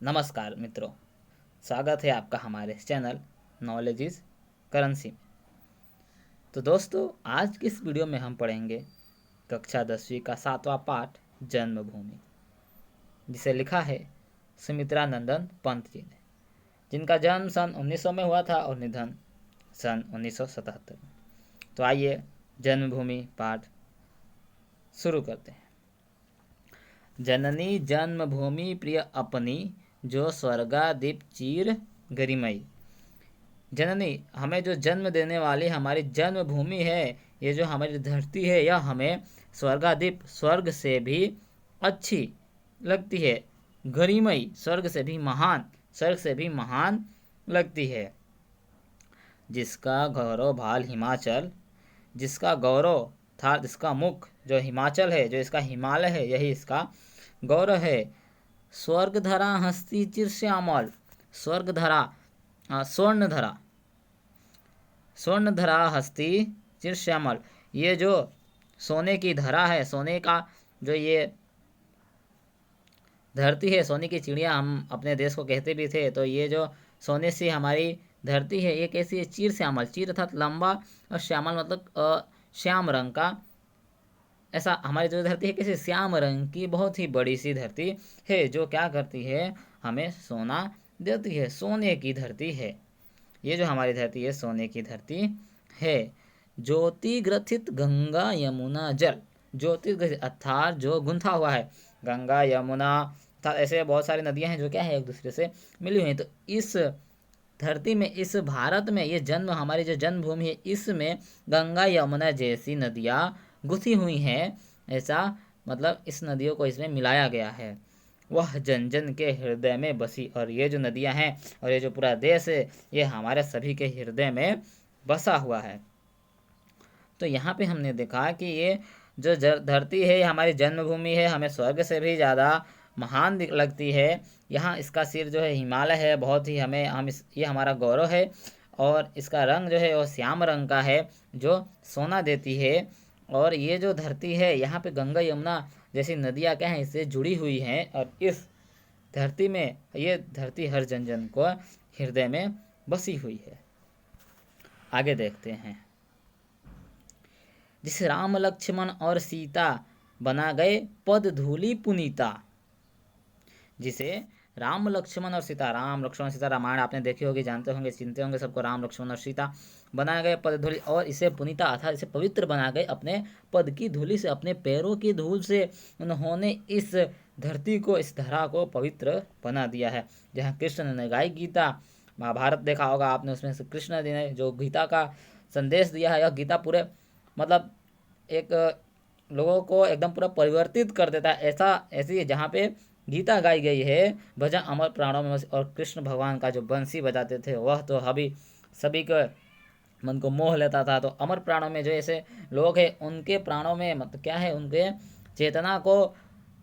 नमस्कार मित्रों, स्वागत है आपका हमारे चैनल नॉलेज इज करेंसी में। तो दोस्तों, आज की इस वीडियो में हम पढ़ेंगे कक्षा 10वीं का 7वां पाठ जन्मभूमि, जिसे लिखा है सुमित्रा नंदन पंत जी ने, जिनका जन्म सन 1900 में हुआ था और निधन सन 1977 में। तो आइए जन्मभूमि पाठ शुरू करते हैं। जननी जन्मभूमि प्रिय अपनी, जो स्वर्गादीप चीर गरिमई। जननी, हमें जो जन्म देने वाली हमारी जन्मभूमि है, ये जो हमारी धरती है, यह हमें स्वर्गादीप स्वर्ग से भी अच्छी लगती है। गरिमई, स्वर्ग से भी महान, स्वर्ग से भी महान लगती है। जिसका गौरव भाल हिमाचल, जिसका गौरव था, जिसका मुख जो हिमाचल है, जो इसका हिमालय है, यही इसका गौरव है। स्वर्गधरा हस्ती चिर श्यामल, स्वर्गधरा स्वर्णधरा, स्वर्णधरा हस्ती चिर श्यामल। ये जो सोने की धरा है, सोने का जो ये धरती है, सोने की चिड़िया हम अपने देश को कहते भी थे, तो ये जो सोने से हमारी धरती है, ये कैसी है? चिर श्यामल, चिर अर्थात लंबा और श्यामल मतलब श्याम रंग का। ऐसा हमारी जो धरती है किसी श्याम रंग की बहुत ही बड़ी सी धरती है, जो क्या करती है? हमें सोना देती है, सोने की धरती है। ये जो हमारी धरती है सोने की धरती है। ज्योति ग्रथित गंगा यमुना जल, ज्योति अर्थात जो गुंथा हुआ है, गंगा यमुना अर्थात ऐसे बहुत सारी नदियां हैं जो क्या है एक दूसरे से मिली हुई हैं। तो इस धरती में, इस भारत में, ये जन्म हमारी जो जन्मभूमि है, इसमें गंगा यमुना जैसी नदियाँ गुथी हुई हैं। ऐसा मतलब इस नदियों को इसमें मिलाया गया है। वह जन जन के हृदय में बसी, और ये जो नदियां हैं और ये जो पूरा देश है, ये हमारे सभी के हृदय में बसा हुआ है। तो यहाँ पे हमने देखा कि ये जो धरती है, ये हमारी जन्मभूमि है, हमें स्वर्ग से भी ज़्यादा महान लगती है। यहाँ इसका सिर जो है हिमालय है, बहुत ही ये हमारा गौरव है। और इसका रंग जो है वो श्याम रंग का है, जो सोना देती है। और ये जो धरती है, यहाँ पे गंगा यमुना जैसी नदियाँ क्या हैं, इससे जुड़ी हुई हैं। और इस धरती में, ये धरती हर जन जन को हृदय में बसी हुई है। आगे देखते हैं। जिस राम लक्ष्मण और सीता बना गए पद धूलि पुनीता, जिसे राम लक्ष्मण और सीता, राम लक्ष्मण सीता रामायण आपने देखी होगी, जानते होंगे, चिंते होंगे सबको। राम लक्ष्मण और सीता बनाए गए पद धूलि, और इसे पुनीता अर्थात इसे पवित्र बना गए अपने पद की धूलि से, अपने पैरों की धूल से उन्होंने इस धरती को, इस धरा को पवित्र बना दिया है। जहाँ कृष्ण ने गाई गीता, महाभारत देखा होगा आपने, उसमें से कृष्ण जी ने जो गीता का संदेश दिया है, यह गीता पूरे मतलब एक लोगों को एकदम पूरा परिवर्तित कर देता है। ऐसी जहाँ पे गीता गाई गई है, भजन अमर प्राणों में। और कृष्ण भगवान का जो बंसी बजाते थे, वह तो अभी सभी के मन को मोह लेता था। तो अमर प्राणों में जो ऐसे लोग हैं, उनके प्राणों में मतलब क्या है, उनके चेतना को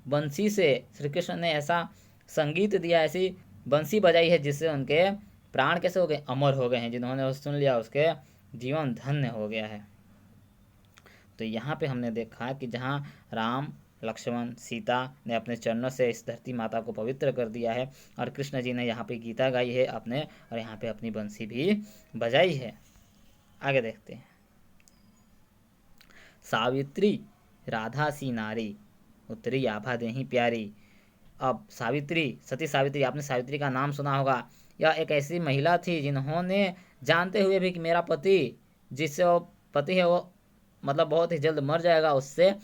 बंसी से श्री कृष्ण ने ऐसा संगीत दिया, ऐसी बंसी बजाई है, जिससे उनके प्राण कैसे हो गए? अमर हो गए हैं। जिन्होंने वो सुन लिया, उसके जीवन धन्य हो गया है। तो यहाँ पे हमने देखा कि जहाँ राम लक्ष्मण सीता ने अपने चरणों से इस धरती माता को पवित्र कर दिया है, और कृष्ण जी ने यहाँ पे गीता गाई है अपने, और यहाँ पे अपनी बंसी भी बजाई है। आगे देखते हैं। सावित्री राधा सी नारी, उतरी आभा देही प्यारी। अब सावित्री, सती सावित्री, आपने सावित्री का नाम सुना होगा। यह एक ऐसी महिला थी जिन्होंने जानते हुए भी कि मेरा पति, जिससे वो पति है, वो मतलब बहुत ही जल्द मर जाएगा उससे,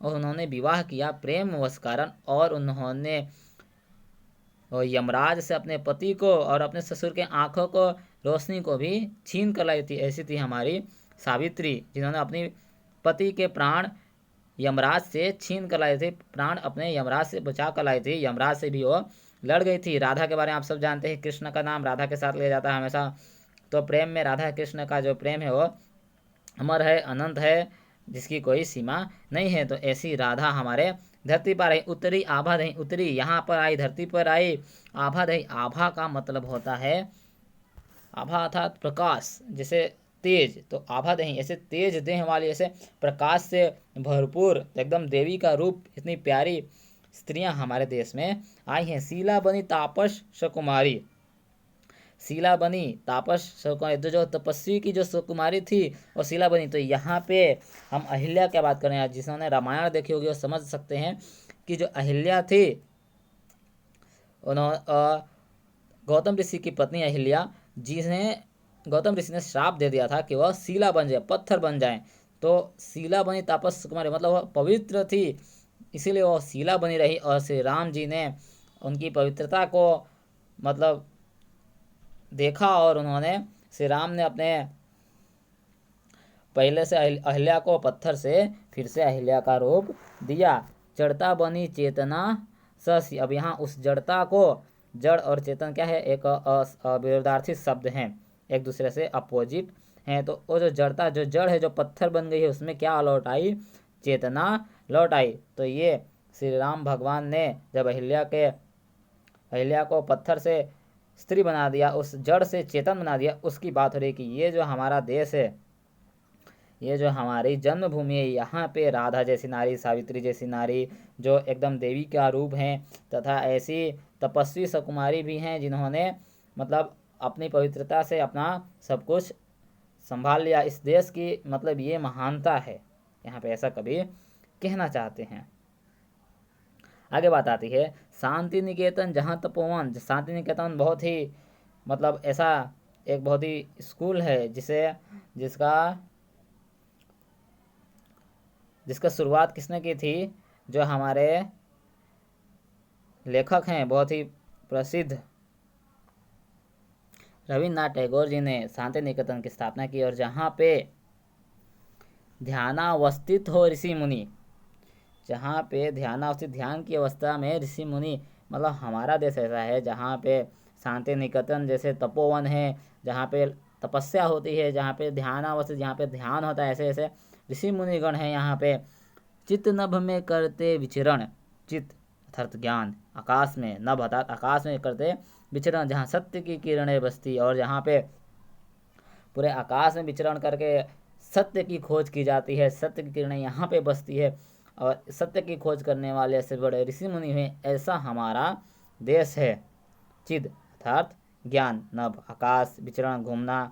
और उन्होंने विवाह किया प्रेम वश कारण। और उन्होंने यमराज से अपने पति को और अपने ससुर के आंखों को, रोशनी को भी छीन कर लाई थी। ऐसी थी हमारी सावित्री, जिन्होंने अपनी पति के प्राण यमराज से छीन कर लाई थी, प्राण अपने यमराज से बचा कर लाई थी। यमराज से भी वो लड़ गई थी। राधा के बारे में आप सब जानते हैं, कृष्ण का नाम राधा के साथ लिया जाता है हमेशा। तो प्रेम में राधा कृष्ण का जो प्रेम है वो अमर है, अनंत है, जिसकी कोई सीमा नहीं है। तो ऐसी राधा हमारे धरती पर आई। उतरी आभा दही, उतरी यहाँ पर आई, धरती पर आई। आभा दही, आभा का मतलब होता है, आभा अर्थात प्रकाश, जैसे तेज। तो आभा दही ऐसे तेज देह वाली, ऐसे प्रकाश से भरपूर, एकदम देवी का रूप, इतनी प्यारी स्त्रियां हमारे देश में आई हैं। शीला बनी तापस सुकुमारी, शीला बनी तापस सुकुमारी, जो तपस्वी की जो सुकुमारी थी और शीला बनी। तो यहाँ पे हम अहिल्या क्या बात कर रहे हैं, जिन्होंने रामायण देखी होगी वो समझ सकते हैं कि जो अहिल्या थी, उन्होंने गौतम ऋषि की पत्नी अहिल्या, जिन्हें गौतम ऋषि ने श्राप दे दिया था कि वह शीला बन जाए, पत्थर बन जाए। तो शीला बनी तापस कुमारी मतलब वह पवित्र थी, इसीलिए वह शीला बनी रही। और श्री राम जी ने उनकी पवित्रता को मतलब देखा और उन्होंने, श्री राम ने अपने पहले से अहिल्या को पत्थर से फिर से अहिल्या का रूप दिया। जड़ता बनी चेतना ससी। अब यहाँ उस जड़ता को, जड़ और चेतन क्या है, एक विरोधार्थी शब्द हैं, एक दूसरे से अपोजिट हैं। तो वो जो जड़ता, जो जड़ है, जो पत्थर बन गई है, उसमें क्या लौट आई, चेतना लौट आई। तो ये श्री राम भगवान ने जब अहिल्या को पत्थर से स्त्री बना दिया, उस जड़ से चेतन बना दिया, उसकी बात हो रही कि ये जो हमारा देश है, ये जो हमारी जन्मभूमि है, यहाँ पे राधा जैसी नारी, सावित्री जैसी नारी जो एकदम देवी का रूप हैं, तथा ऐसी तपस्वी सुकुमारी भी हैं जिन्होंने मतलब अपनी पवित्रता से अपना सब कुछ संभाल लिया। इस देश की मतलब ये महानता है, यहाँ पे ऐसा कभी कहना चाहते हैं। आगे बात आती है शांति निकेतन जहाँ तपोवन। शांति निकेतन बहुत ही मतलब ऐसा एक बहुत ही स्कूल है जिसका शुरुआत किसने की थी, जो हमारे लेखक हैं बहुत ही प्रसिद्ध रविन्द्रनाथ टैगोर जी ने शांति निकेतन की स्थापना की। और जहाँ पे ध्यानावस्थित हो ऋषि मुनि, जहाँ पे ध्यानावस्थित, ध्यान की अवस्था में ऋषि मुनि, मतलब हमारा देश ऐसा है जहाँ पे शांति निकेतन जैसे तपोवन है, जहाँ पे तपस्या होती है, जहाँ पे ध्यानावस्थित, जहाँ पे ध्यान होता है, ऐसे ऐसे ऋषि मुनिगण हैं यहाँ पे। चित्त नभ में करते विचरण, चित्त अर्थात ज्ञान, आकाश में, नभ अर्थात आकाश में करते विचरण, जहाँ सत्य की किरणें बसती, और जहाँ पे पूरे आकाश में विचरण करके सत्य की खोज की जाती है, सत्य की किरणें यहाँ पे बसती है, और सत्य की खोज करने वाले ऐसे बड़े ऋषि मुनि हैं, ऐसा हमारा देश है। चिद अर्थात ज्ञान, नभ आकाश, विचरण घूमना,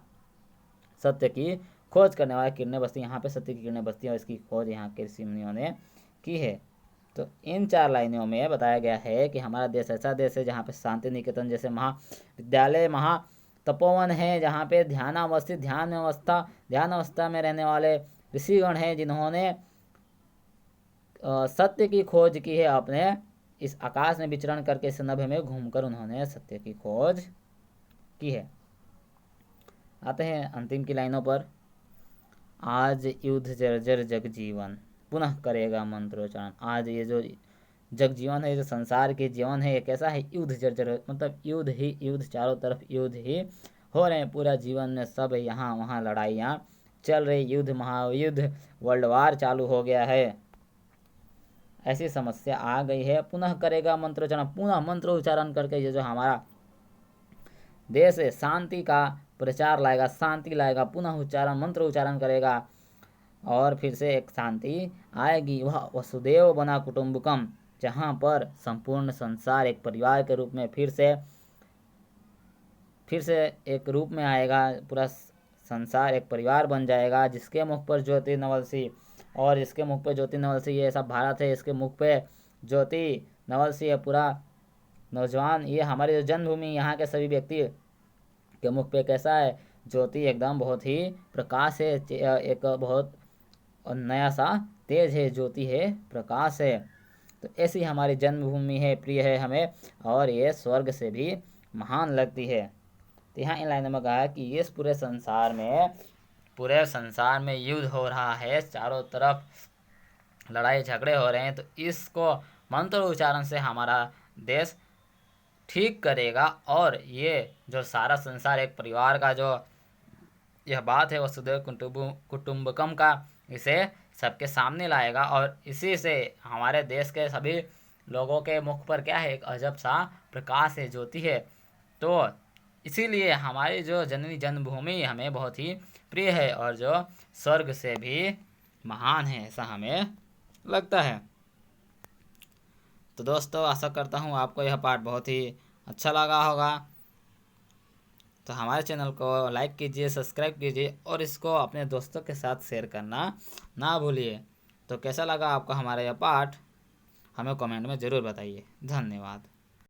सत्य की खोज करने वाले किरणें बसती, यहाँ पे सत्य की किरणें बसती हैं, और इसकी खोज यहाँ के ऋषि मुनियों ने की है। तो इन 4 लाइनों में बताया गया है कि हमारा देश ऐसा देश है जहाँ पे शांति निकेतन जैसे महाविद्यालय, महा तपोवन है, जहाँ पे ध्यानावस्थित, ध्यान अवस्था में रहने वाले ऋषिगण हैं जिन्होंने सत्य की खोज की है। अपने इस आकाश में विचरण करके, इस नभ में घूमकर उन्होंने सत्य की खोज की है। आते हैं अंतिम की लाइनों पर। आज युद्ध जर्जर जगजीवन, पुनः करेगा मंत्रोच्चारण। आज ये जो जगजीवन है, जो संसार के जीवन है, ये कैसा है, युद्ध जर्जर, मतलब युद्ध ही युद्ध, चारों तरफ युद्ध ही हो रहे हैं। पूरा जीवन में सब यहाँ वहाँ लड़ाइयाँ चल रही, युद्ध, महायुद्ध, वर्ल्ड वार चालू हो गया है, ऐसी समस्या आ गई है। पुनः करेगा मंत्रोच्चारण, पुनः मंत्र उच्चारण करके ये जो हमारा देश है शांति का प्रचार लाएगा, शांति लाएगा, पुनः उच्चारण, मंत्र उच्चारण करेगा, और फिर से एक शांति आएगी। वह वसुदेव बना कुटुंबकम, जहाँ पर संपूर्ण संसार एक परिवार के रूप में फिर से एक रूप में आएगा, पूरा संसार एक परिवार बन जाएगा। जिसके मुख पर ज्योति नवलसी, और इसके मुख पे ज्योति नवलसी, ये सब भारत है, इसके मुख पे ज्योति नवलसी है, पूरा नौजवान, ये हमारी जो जन्मभूमि, यहाँ के सभी व्यक्ति के मुख पे कैसा है, ज्योति, एकदम बहुत ही प्रकाश है, एक बहुत नया सा तेज है, ज्योति है, प्रकाश है। तो ऐसी हमारी जन्मभूमि है, प्रिय है हमें, और ये स्वर्ग से भी महान लगती है। तो यहाँ इन लाइनों में कहा है कि इस पूरे संसार में युद्ध हो रहा है, चारों तरफ लड़ाई झगड़े हो रहे हैं, तो इसको मंत्र उच्चारण से हमारा देश ठीक करेगा, और ये जो सारा संसार एक परिवार का जो यह बात है वसुधैव कुटुंबकम का, इसे सबके सामने लाएगा, और इसी से हमारे देश के सभी लोगों के मुख पर क्या है, एक अजब सा प्रकाश है, ज्योति है। तो इसीलिए हमारी जो जननी जन्मभूमि हमें बहुत ही प्रिय है, और जो स्वर्ग से भी महान है, ऐसा हमें लगता है। तो दोस्तों आशा करता हूँ आपको यह पाठ बहुत ही अच्छा लगा होगा। तो हमारे चैनल को लाइक कीजिए, सब्सक्राइब कीजिए और इसको अपने दोस्तों के साथ शेयर करना ना भूलिए। तो कैसा लगा आपको हमारा यह पाठ हमें कमेंट में ज़रूर बताइए। धन्यवाद।